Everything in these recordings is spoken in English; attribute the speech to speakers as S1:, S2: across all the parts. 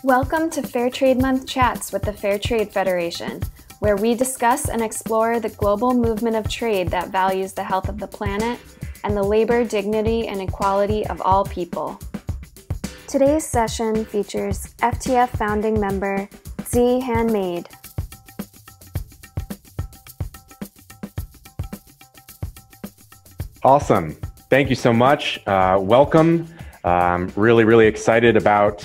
S1: Welcome to Fair Trade Month Chats with the Fair Trade Federation, where we discuss and explore the global movement of trade that values the health of the planet and the labor, dignity, and equality of all people. Today's session features FTF founding member dZi Handmade.
S2: Awesome. Thank you so much. Welcome. I'm really excited about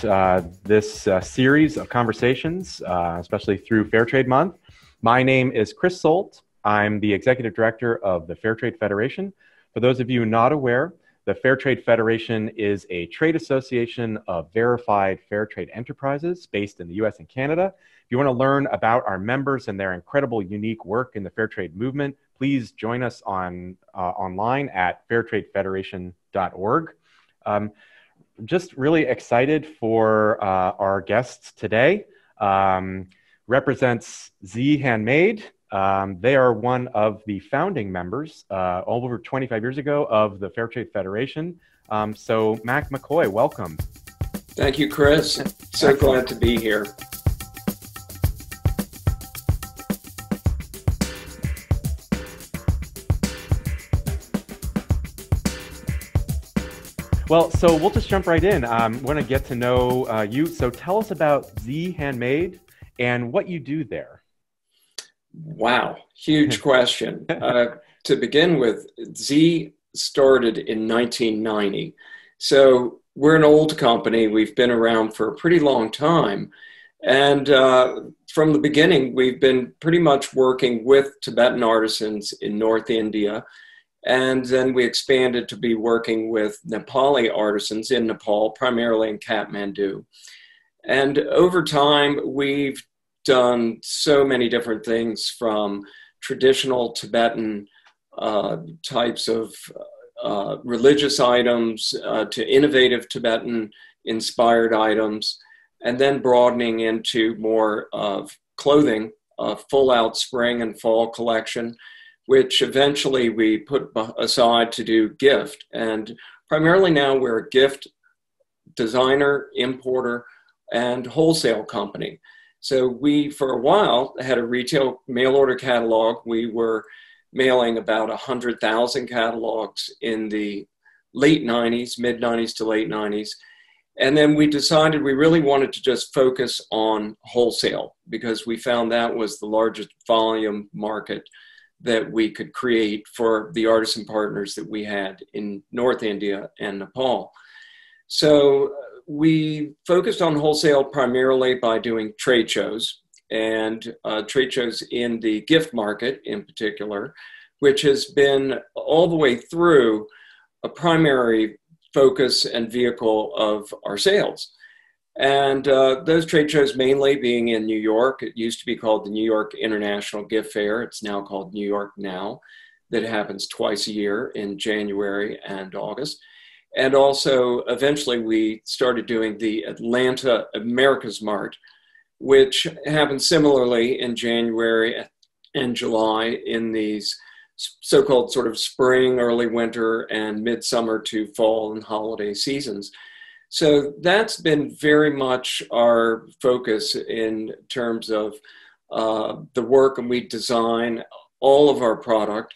S2: this series of conversations, especially through Fair Trade Month. My name is Chris Solt. I'm the Executive Director of the Fair Trade Federation. For those of you not aware, the Fair Trade Federation is a trade association of verified fair trade enterprises based in the US and Canada. If you want to learn about our members and their incredible, unique work in the fair trade movement, please join us online at fairtradefederation.org. Just really excited for our guests today. Represents dZi Handmade. They are one of the founding members over 25 years ago of the Fair Trade Federation. So Mac McCoy, welcome.
S3: Thank you, Chris. So glad to be here.
S2: Well, so we'll just jump right in. I want to get to know you. So tell us about dZi Handmade and what you do there.
S3: Wow, huge question. To begin with, dZi started in 1990. So we're an old company. We've been around for a pretty long time. And from the beginning, we've been pretty much working with Tibetan artisans in North India. And then we expanded to be working with Nepali artisans in Nepal, primarily in Kathmandu. And over time, we've done so many different things, from traditional Tibetan types of religious items to innovative Tibetan inspired items, and then broadening into more of clothing, a full out spring and fall collection, which eventually we put aside to do gift. And primarily now we're a gift designer, importer, and wholesale company. So we, for a while, had a retail mail order catalog. We were mailing about 100,000 catalogs in the late 90s, mid 90s to late 90s. And then we decided we really wanted to just focus on wholesale because we found that was the largest volume market that we could create for the artisan partners that we had in North India and Nepal. So we focused on wholesale primarily by doing trade shows, and trade shows in the gift market in particular, which has been all the way through a primary focus and vehicle of our sales. And those trade shows mainly being in New York. It used to be called the New York International Gift Fair. It's now called New York Now. That happens twice a year in January and August. And also, eventually, we started doing the Atlanta America's Mart, which happens similarly in January and July in these so-called sort of spring, early winter, and midsummer to fall and holiday seasons. So that's been very much our focus in terms of the work, and we design all of our product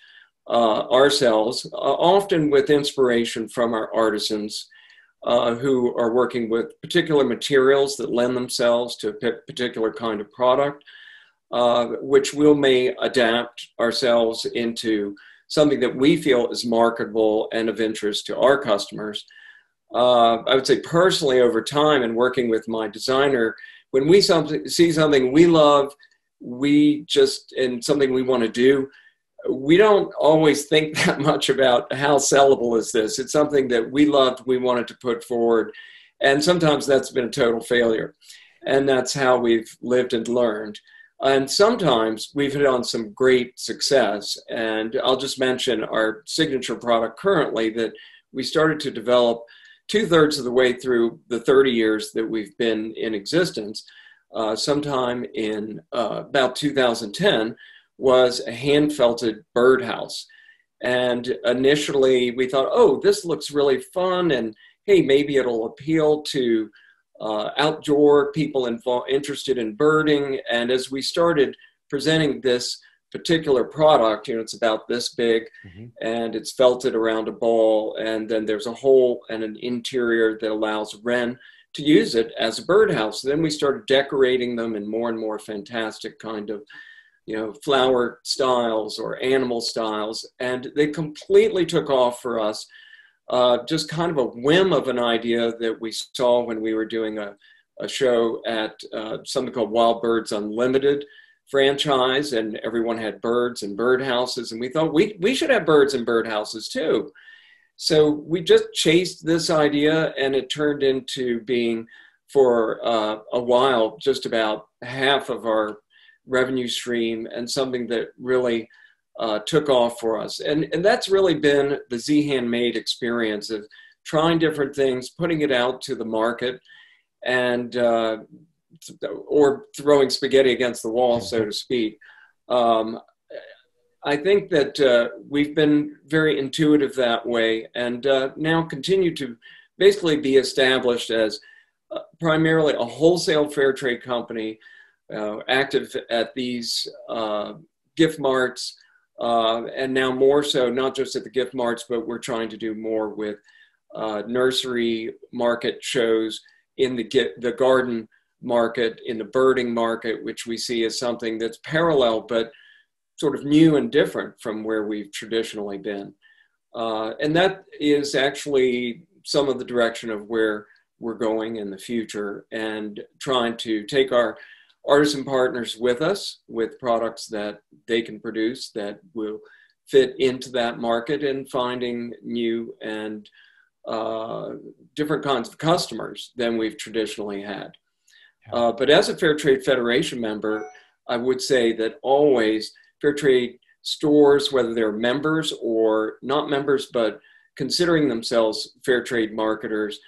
S3: ourselves, often with inspiration from our artisans who are working with particular materials that lend themselves to a particular kind of product, which we may adapt ourselves into something that we feel is marketable and of interest to our customers. I would say personally over time and working with my designer, when we see something we love, and something we want to do, we don't always think that much about how sellable is this. It's something that we loved, we wanted to put forward. And sometimes that's been a total failure. And that's how we've lived and learned. And sometimes we've hit on some great success. And I'll just mention our signature product currently that we started to develop 2/3 of the way through the 30 years that we've been in existence, sometime in about 2010, was a hand-felted birdhouse. And initially we thought, oh, this looks really fun, and hey, maybe it'll appeal to outdoor people interested in birding. And as we started presenting this particular product, you know, it's about this big, and it's felted around a ball, and then there's a hole and an interior that allows wren to use it as a birdhouse. Then we started decorating them in more and more fantastic kind of, you know, flower styles or animal styles, and they completely took off for us. Just kind of a whim of an idea that we saw when we were doing a show at something called Wild Birds Unlimited franchise, and everyone had birds and birdhouses, and we thought we should have birds and birdhouses too. So we just chased this idea, and it turned into being, for a while, just about half of our revenue stream, and something that really took off for us. And that's really been the dZi Handmade experience of trying different things, putting it out to the market, and or throwing spaghetti against the wall, so to speak. I think that we've been very intuitive that way, and now continue to basically be established as primarily a wholesale fair trade company, active at these gift marts, and now more so, not just at the gift marts, but we're trying to do more with nursery market shows, in the garden market, in the birding market, which we see as something that's parallel but sort of new and different from where we've traditionally been. And that is actually some of the direction of where we're going in the future, and trying to take our artisan partners with us with products that they can produce that will fit into that market, and finding new and different kinds of customers than we've traditionally had. But as a Fair Trade Federation member, I would say that always fair trade stores, whether they're members or not members, but considering themselves fair trade marketers,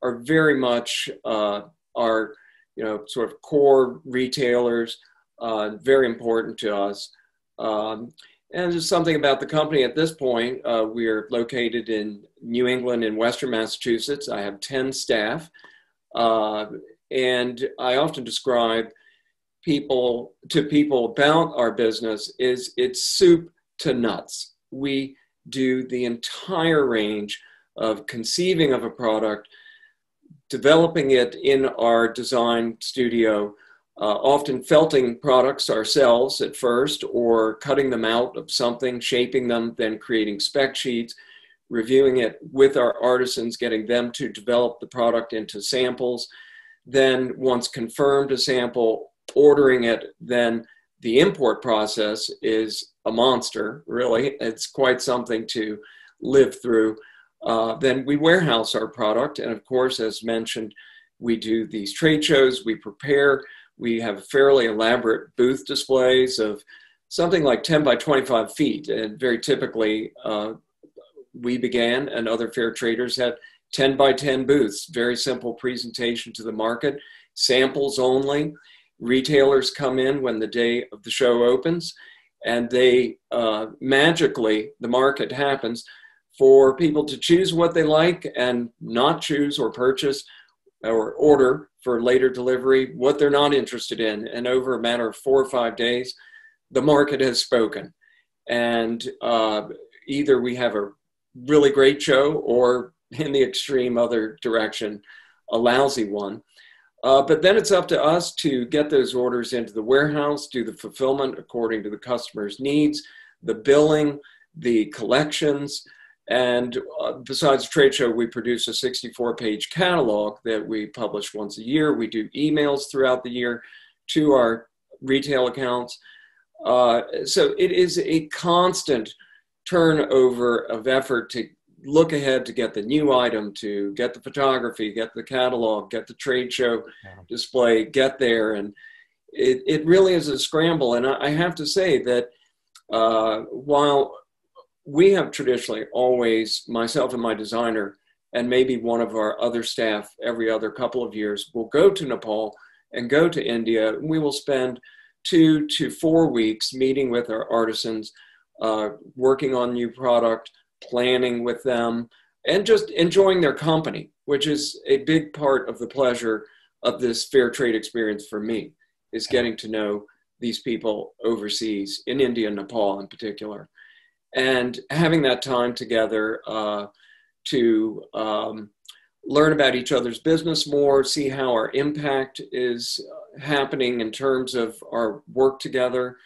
S3: are very much our, you know, sort of core retailers, very important to us. And just something about the company at this point, we are located in New England and Western Massachusetts. I have 10 staff. And I often describe people about our business is it's soup to nuts. We do the entire range of conceiving of a product, developing it in our design studio, often felting products ourselves at first, or cutting them out of something, shaping them, then creating spec sheets, reviewing it with our artisans, getting them to develop the product into samples. Then once confirmed a sample, ordering it. Then the import process is a monster, really. It's quite something to live through. Then we warehouse our product. And of course, as mentioned, we do these trade shows, we prepare. We have fairly elaborate booth displays of something like 10 by 25 feet. And very typically, we began, and other fair traders had 10 by 10 booths, very simple presentation to the market, samples only. Retailers come in when the day of the show opens, and they magically, the market happens for people to choose what they like and not choose or purchase or order for later delivery what they're not interested in. And over a matter of 4 or 5 days, the market has spoken. And either we have a really great show, or in the extreme other direction, a lousy one. But then it's up to us to get those orders into the warehouse, do the fulfillment according to the customer's needs, the billing, the collections. And besides the trade show, we produce a 64-page catalog that we publish once a year. We do emails throughout the year to our retail accounts. So it is a constant turnover of effort to look ahead, to get the new item, to get the photography, get the catalog, get the trade show display, get there. And it really is a scramble. And I have to say that while we have traditionally always, myself and my designer, and maybe one of our other staff every other couple of years, will go to Nepal and go to India. We will spend 2 to 4 weeks meeting with our artisans, working on new product, planning with them, and just enjoying their company, which is a big part of the pleasure of this fair trade experience for me, is getting to know these people overseas, in India and Nepal in particular, and having that time together to learn about each other's business more, see how our impact is happening in terms of our work together,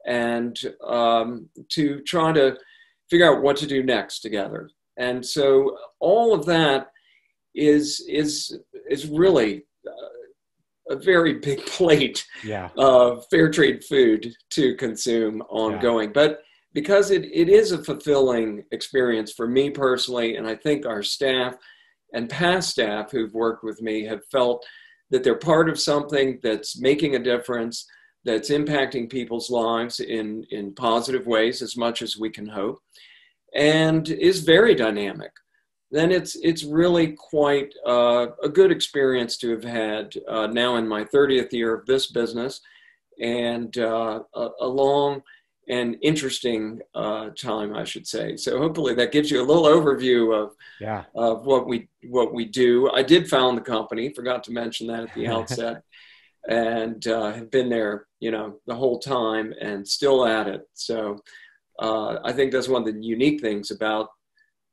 S3: and to try to figure out what to do next together. And so all of that is really a very big plate of fair trade food to consume ongoing. Yeah. But because it is a fulfilling experience for me personally, and I think our staff and past staff who've worked with me have felt that they're part of something that's making a difference, that's impacting people's lives in positive ways as much as we can hope, and is very dynamic, then it's really quite a good experience to have had now in my 30th year of this business, and a long and interesting time, I should say. So hopefully that gives you a little overview of what we do. I did found the company, forgot to mention that at the outset, and have been there, the whole time and still at it. So I think that's one of the unique things about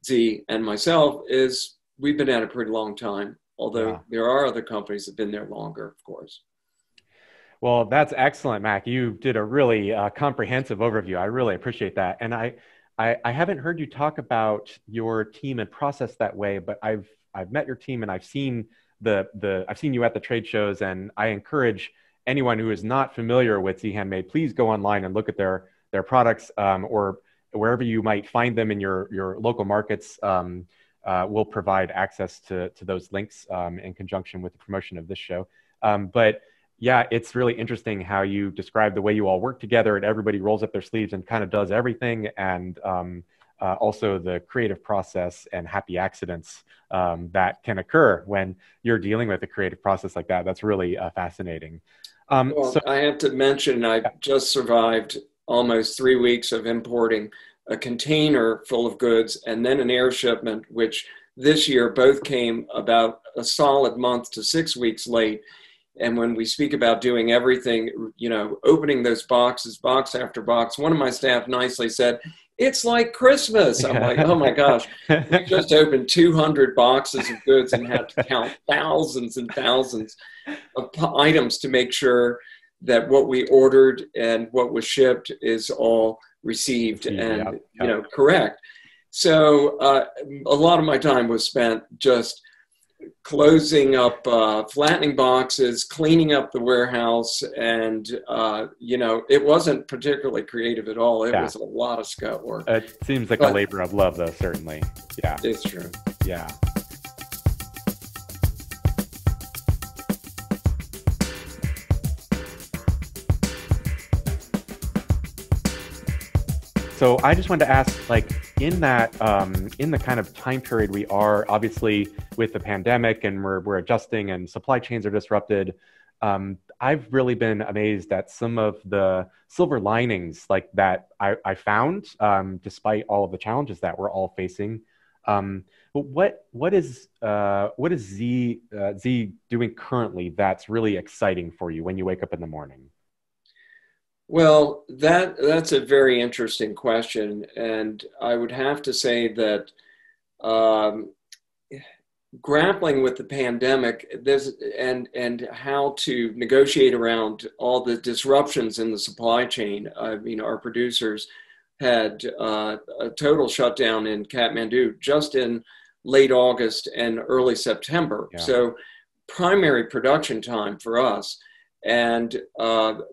S3: dZi and myself is we've been at it a pretty long time, although there are other companies that have been there longer, of course.
S2: Well, that's excellent, Mac. You did a really comprehensive overview. I really appreciate that. And I haven't heard you talk about your team and process that way, but I've met your team and I've seen I've seen you at the trade shows, and I encourage anyone who is not familiar with dZi Handmade, please go online and look at their products, or wherever you might find them in your local markets. We'll provide access to those links in conjunction with the promotion of this show. But yeah, it's really interesting how you describe the way you all work together and everybody rolls up their sleeves and kind of does everything. And also the creative process and happy accidents that can occur when you're dealing with a creative process like that. That's really fascinating.
S3: Well, I have to mention, I just survived almost 3 weeks of importing a container full of goods and then an air shipment, which this year both came about a solid month to 6 weeks late. And when we speak about doing everything, opening those boxes, box after box, one of my staff nicely said, "It's like Christmas." I'm like, oh my gosh, we just opened 200 boxes of goods and had to count thousands and thousands of items to make sure that what we ordered and what was shipped is all received and correct. So a lot of my time was spent just closing up, flattening boxes, cleaning up the warehouse, and it wasn't particularly creative at all. It was a lot of scut work.
S2: It seems like a labor of love, though. Certainly, yeah,
S3: it's true.
S2: Yeah. So I just wanted to ask, like, in that, in the kind of time period we are, obviously with the pandemic, and we're adjusting and supply chains are disrupted, I've really been amazed at some of the silver linings like that I found, despite all of the challenges that we're all facing. But what is dZi doing currently that's really exciting for you when you wake up in the morning?
S3: Well, that's a very interesting question, and I would have to say that grappling with the pandemic, and how to negotiate around all the disruptions in the supply chain. I mean, our producers had a total shutdown in Kathmandu just in late August and early September. Yeah. So primary production time for us. And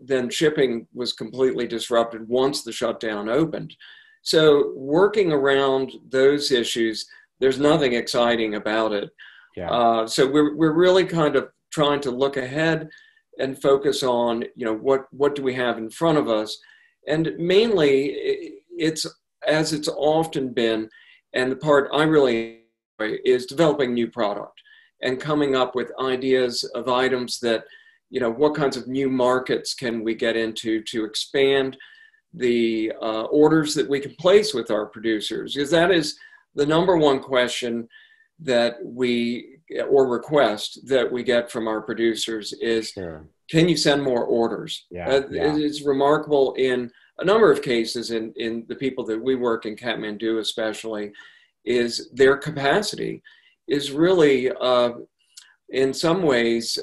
S3: then shipping was completely disrupted once the shutdown opened. So working around those issues, there's nothing exciting about it. Yeah. So we're really kind of trying to look ahead and focus on, what do we have in front of us? And mainly it's, as it's often been, and the part I really enjoy is developing new product and coming up with ideas of items that, what kinds of new markets can we get into to expand the orders that we can place with our producers? Because that is the number one question that we, or request that we get from our producers is,
S2: Sure.
S3: can you send more orders?
S2: Yeah, yeah.
S3: It is remarkable in a number of cases, in the people that we work in Kathmandu especially, is their capacity is really, in some ways,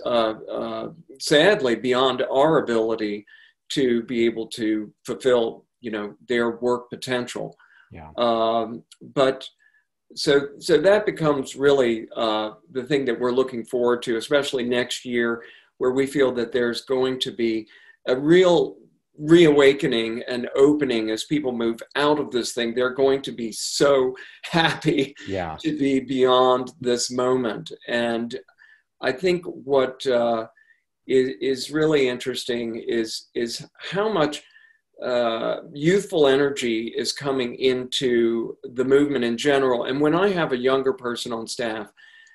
S3: sadly, beyond our ability to be able to fulfill, their work potential.
S2: Yeah.
S3: But so that becomes really the thing that we're looking forward to, especially next year, where we feel that there's going to be a real reawakening and opening as people move out of this thing. They're going to be so happy to be beyond this moment. And I think what is really interesting is how much youthful energy is coming into the movement in general. And when I have a younger person on staff,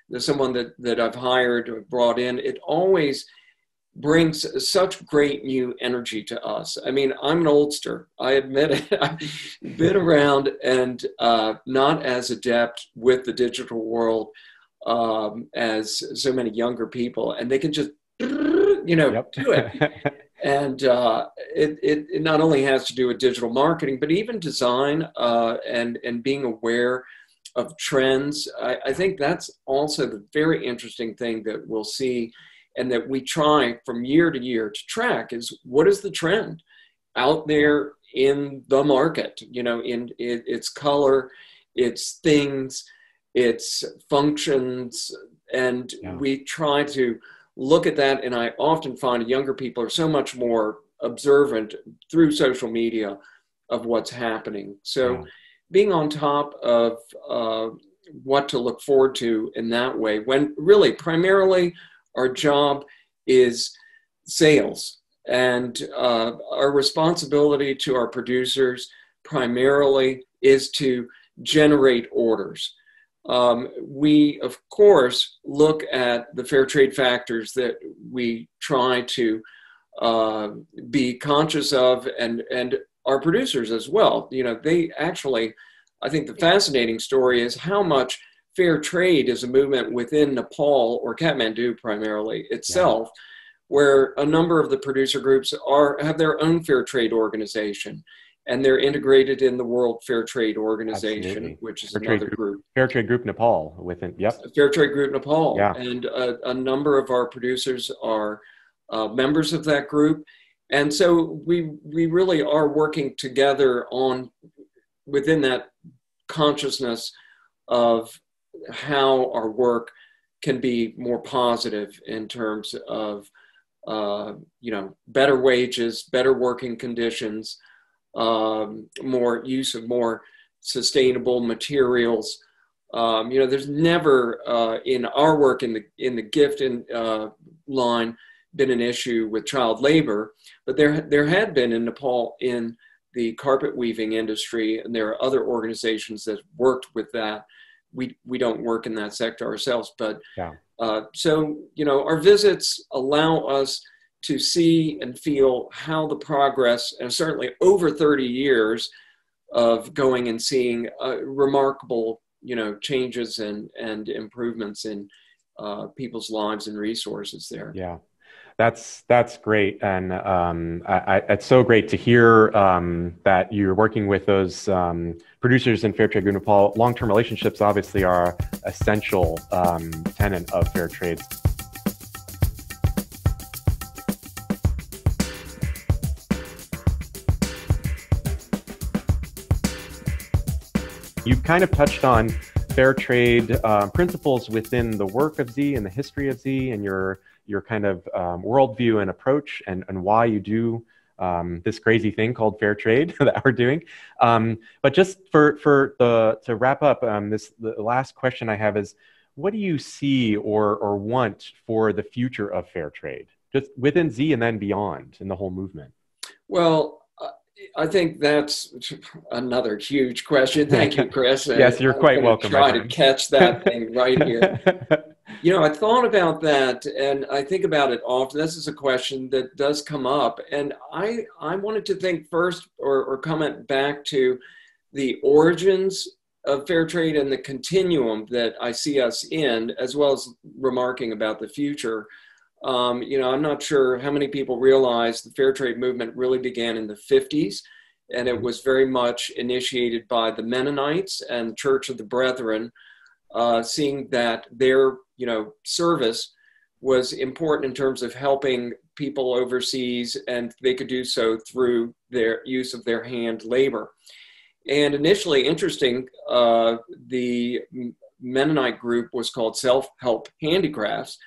S3: there's someone that I've hired or brought in, it always brings such great new energy to us. I mean, I'm an oldster, I admit it. I've been around and not as adept with the digital world as so many younger people, and they can just, do it. And it not only has to do with digital marketing, but even design and being aware of trends. I think that's also the very interesting thing that we'll see, and that we try from year to year to track, is what is the trend out there in the market, in its color, its things, its functions. And we try to look at that. And I often find younger people are so much more observant through social media of what's happening. So being on top of what to look forward to in that way, when really primarily our job is sales, and our responsibility to our producers primarily is to generate orders. We, of course, look at the fair trade factors that we try to be conscious of, and our producers as well. They actually, I think the fascinating story is how much fair trade is a movement within Nepal, or Kathmandu primarily itself, where a number of the producer groups have their own fair trade organization, and they're integrated in the World Fair Trade Organization, which is another group.
S2: Fair Trade Group Nepal within,
S3: Fair Trade Group Nepal. And a number of our producers are members of that group. And so we really are working together within that consciousness of how our work can be more positive in terms of, better wages, better working conditions, more use of more sustainable materials. There's never in our work in the gift line been an issue with child labor, but there had been in Nepal in the carpet weaving industry, and there are other organizations that worked with that. We don't work in that sector ourselves, but so our visits allow us to see and feel how the progress, and certainly over 30 years of going and seeing remarkable changes and improvements in people's lives and resources there.
S2: Yeah. That's great, and it's so great to hear that you're working with those producers in Fair Trade Group Nepal. Long-term relationships obviously are essential tenet of fair trade. You kind of touched on fair trade principles within the work of dZi and the history of dZi, and your kind of worldview and approach, and why you do this crazy thing called fair trade that we're doing. But just to wrap up, the last question I have is, what do you see or want for the future of fair trade, just within dZi and then beyond in the whole movement?
S3: Well, I think that's another huge question. Thank you, Chris.
S2: Yes, you're quite welcome.
S3: Try to catch that thing right here. I thought about that, and I think about it often. This is a question that does come up, and I wanted to think first or comment back to the origins of fair trade and the continuum that I see us in, as well as remarking about the future. You know, I'm not sure how many people realize the fair trade movement really began in the 50s, and it was very much initiated by the Mennonites and the Church of the Brethren, seeing that their, you know, service was important in terms of helping people overseas, and they could do so through their use of their hand labor. And initially, interesting, the Mennonite group was called Self-Help Handicrafts,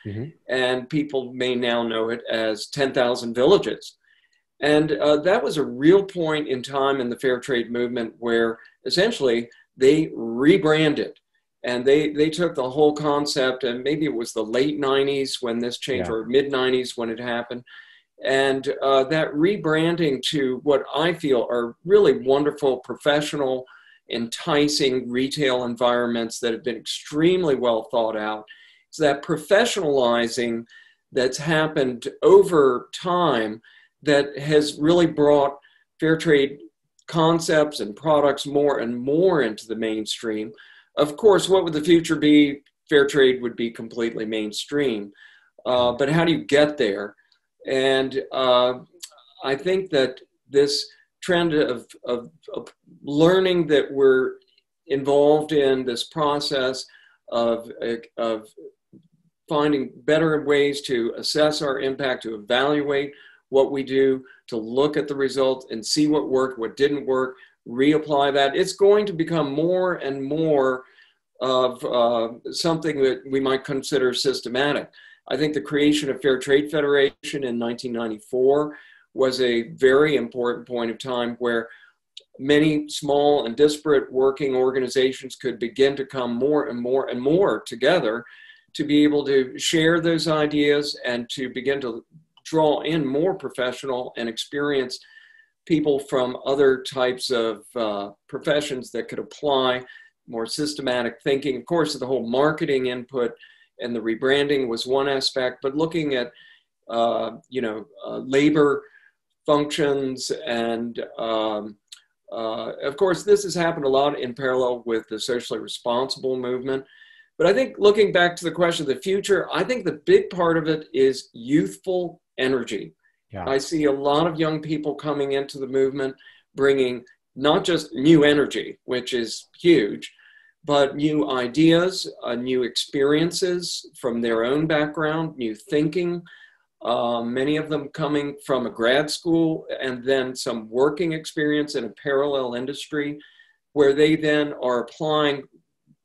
S3: and people may now know it as 10,000 Villages. And that was a real point in time in the fair trade movement where essentially they rebranded, and they took the whole concept, and maybe it was the late 90s when this changed, or mid 90s when it happened. And that rebranding to what I feel are really wonderful, professional, enticing retail environments that have been extremely well thought out. It's that professionalizing that's happened over time that has really brought fair trade concepts and products more and more into the mainstream. Of course, what would the future be? Fair trade would be completely mainstream. But how do you get there? And I think that this trend of learning that we're involved in this process of finding better ways to assess our impact, to evaluate what we do, to look at the results and see what worked, what didn't work, reapply that. It's going to become more and more of something that we might consider systematic. I think the creation of Fair Trade Federation in 1994 was a very important point of time where many small and disparate working organizations could begin to come more and more and more together to be able to share those ideas and to begin to draw in more professional and experienced people from other types of professions that could apply more systematic thinking. Of course, the whole marketing input and the rebranding was one aspect, but looking at labor functions, and of course, this has happened a lot in parallel with the socially responsible movement. But I think looking back to the question of the future, I think the big part of it is youthful energy.
S2: Yeah.
S3: I see a lot of young people coming into the movement, bringing not just new energy, which is huge, but new ideas, new experiences from their own background, new thinking, many of them coming from a grad school and then some working experience in a parallel industry where they then are applying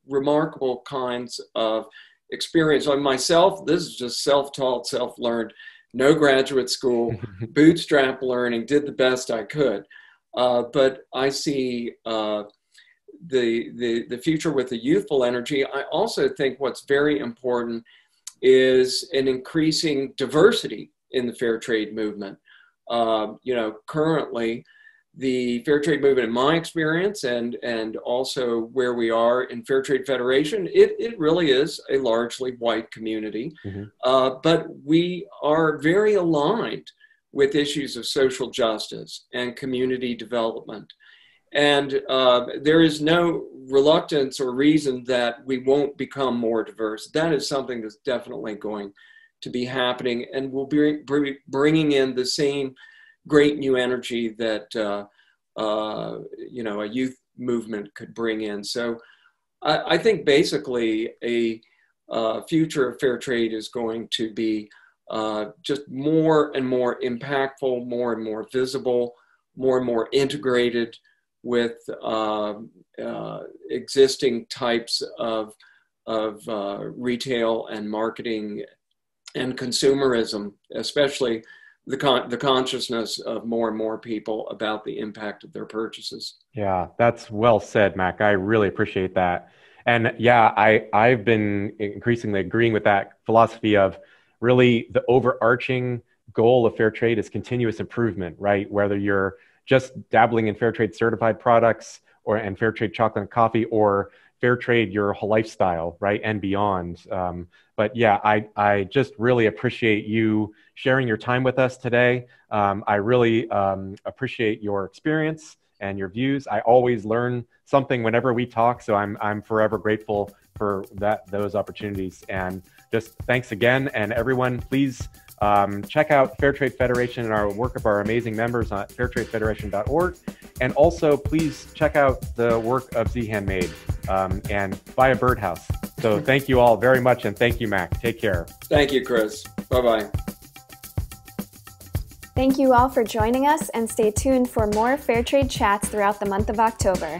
S3: remarkable kinds of experience. On myself, this is just self-taught, self-learned, no graduate school, bootstrap learning, did the best I could. But I see the future with the youthful energy. I also think what's very important is an increasing diversity in the fair trade movement. Currently, the fair trade movement, in my experience, and also where we are in Fair Trade Federation, it really is a largely white community. But we are very aligned with issues of social justice and community development. And there is no reluctance or reason that we won't become more diverse. That is something that's definitely going to be happening, and we'll be bringing in the same great new energy that a youth movement could bring in. So I think basically a future of fair trade is going to be just more and more impactful, more and more visible, more and more integrated with existing types of retail and marketing and consumerism, especially the consciousness of more and more people about the impact of their purchases.
S2: Yeah, that's well said, Mac. I really appreciate that. And yeah, I've been increasingly agreeing with that philosophy of really the overarching goal of fair trade is continuous improvement, right? Whether you're just dabbling in fair trade certified products and fair trade chocolate and coffee, or fair trade your whole lifestyle, right, and beyond. But yeah, I just really appreciate you sharing your time with us today. I really appreciate your experience and your views. I always learn something whenever we talk, so I'm forever grateful for those opportunities. And just thanks again, and everyone, please check out Fair Trade Federation and our work of our amazing members on fairtradefederation.org. And also, please check out the work of dZi Handmade and buy a birdhouse. So thank you all very much, and thank you, Mac. Take care.
S3: Thank you, Chris. Bye-bye.
S1: Thank you all for joining us, and stay tuned for more Fair Trade chats throughout the month of October.